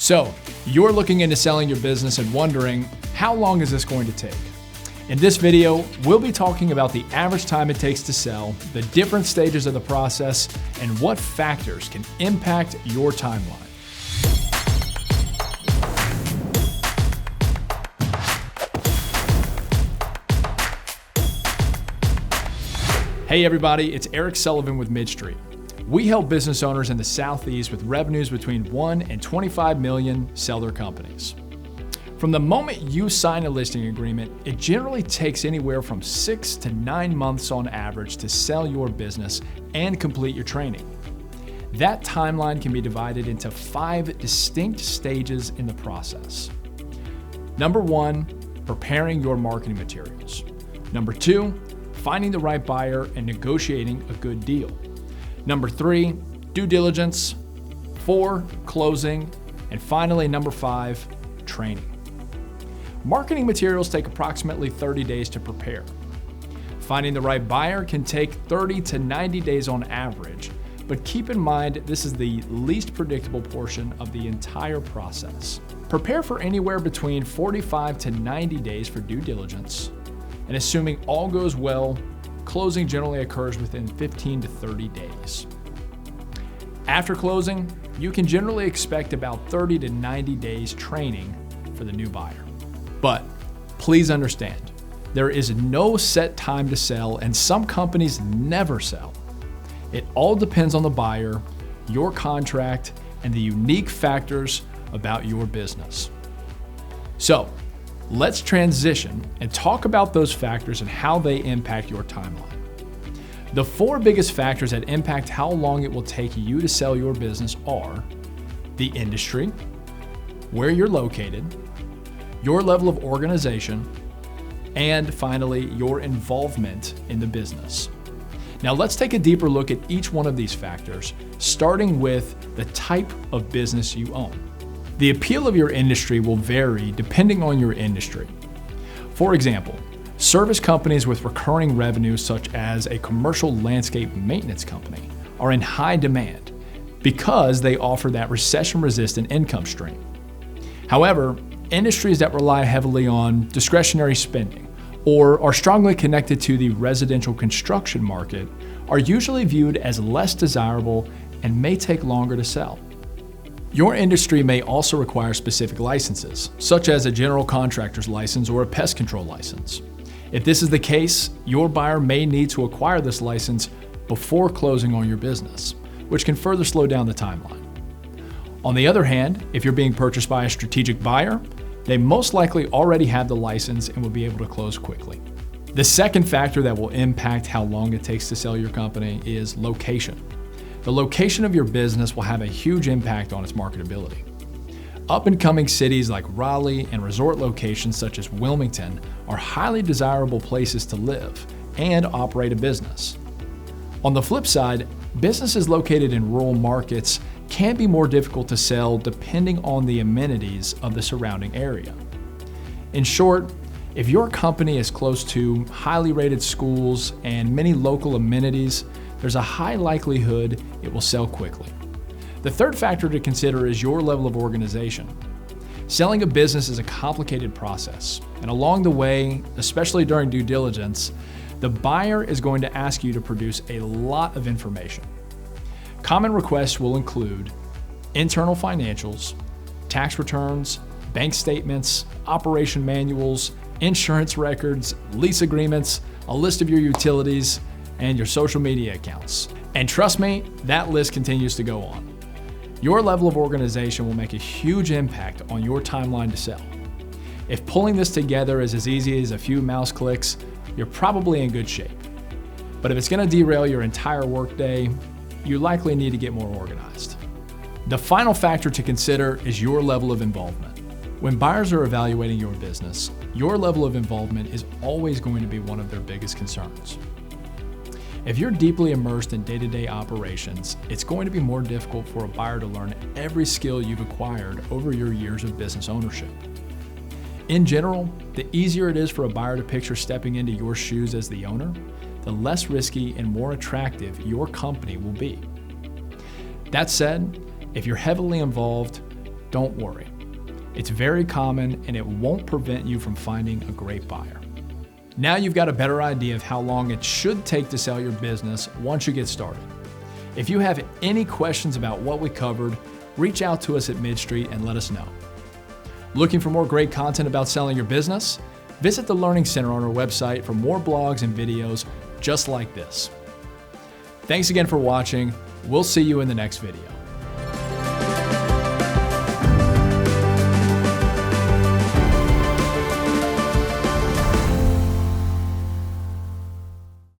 So, you're looking into selling your business and wondering, how long is this going to take? In this video, we'll be talking about the average time it takes to sell, the different stages of the process, and what factors can impact your timeline. Hey everybody, it's Eric Sullivan with MidStreet. We help business owners in the Southeast with revenues between 1 and 25 million sell their companies. From the moment you sign a listing agreement, it generally takes anywhere from 6 to 9 months on average to sell your business and complete your training. That timeline can be divided into 5 distinct stages in the process. Number 1, preparing your marketing materials. Number 2, finding the right buyer and negotiating a good deal. Number 3, due diligence. 4, closing. And finally, number 5, training. Marketing materials take approximately 30 days to prepare. Finding the right buyer can take 30 to 90 days on average, but keep in mind this is the least predictable portion of the entire process. Prepare for anywhere between 45 to 90 days for due diligence, and assuming all goes well, closing generally occurs within 15 to 30 days. After closing, you can generally expect about 30 to 90 days training for the new buyer. But please understand, there is no set time to sell, and some companies never sell. It all depends on the buyer, your contract, and the unique factors about your business. So, let's transition and talk about those factors and how they impact your timeline. The 4 biggest factors that impact how long it will take you to sell your business are the industry, where you're located, your level of organization, and finally, your involvement in the business. Now let's take a deeper look at each one of these factors, starting with the type of business you own. The appeal of your industry will vary depending on your industry. For example, service companies with recurring revenue such as a commercial landscape maintenance company are in high demand because they offer that recession-resistant income stream. However, industries that rely heavily on discretionary spending or are strongly connected to the residential construction market are usually viewed as less desirable and may take longer to sell. Your industry may also require specific licenses, such as a general contractor's license or a pest control license. If this is the case, your buyer may need to acquire this license before closing on your business, which can further slow down the timeline. On the other hand, if you're being purchased by a strategic buyer, they most likely already have the license and will be able to close quickly. The second factor that will impact how long it takes to sell your company is location. The location of your business will have a huge impact on its marketability. Up-and-coming cities like Raleigh and resort locations such as Wilmington are highly desirable places to live and operate a business. On the flip side, businesses located in rural markets can be more difficult to sell depending on the amenities of the surrounding area. In short, if your company is close to highly rated schools and many local amenities, there's a high likelihood it will sell quickly. The third factor to consider is your level of organization. Selling a business is a complicated process, and along the way, especially during due diligence, the buyer is going to ask you to produce a lot of information. Common requests will include internal financials, tax returns, bank statements, operation manuals, insurance records, lease agreements, a list of your utilities, and your social media accounts. And trust me, that list continues to go on. Your level of organization will make a huge impact on your timeline to sell. If pulling this together is as easy as a few mouse clicks, you're probably in good shape. But if it's going to derail your entire workday, you likely need to get more organized. The final factor to consider is your level of involvement. When buyers are evaluating your business, your level of involvement is always going to be one of their biggest concerns. If you're deeply immersed in day-to-day operations, it's going to be more difficult for a buyer to learn every skill you've acquired over your years of business ownership. In general, the easier it is for a buyer to picture stepping into your shoes as the owner, the less risky and more attractive your company will be. That said, if you're heavily involved, Don't worry. It's very common and it won't prevent you from finding a great buyer. Now you've got a better idea of how long it should take to sell your business once you get started. If you have any questions about what we covered, reach out to us at MidStreet and let us know. Looking for more great content about selling your business? Visit the Learning Center on our website for more blogs and videos just like this. Thanks again for watching. We'll see you in the next video.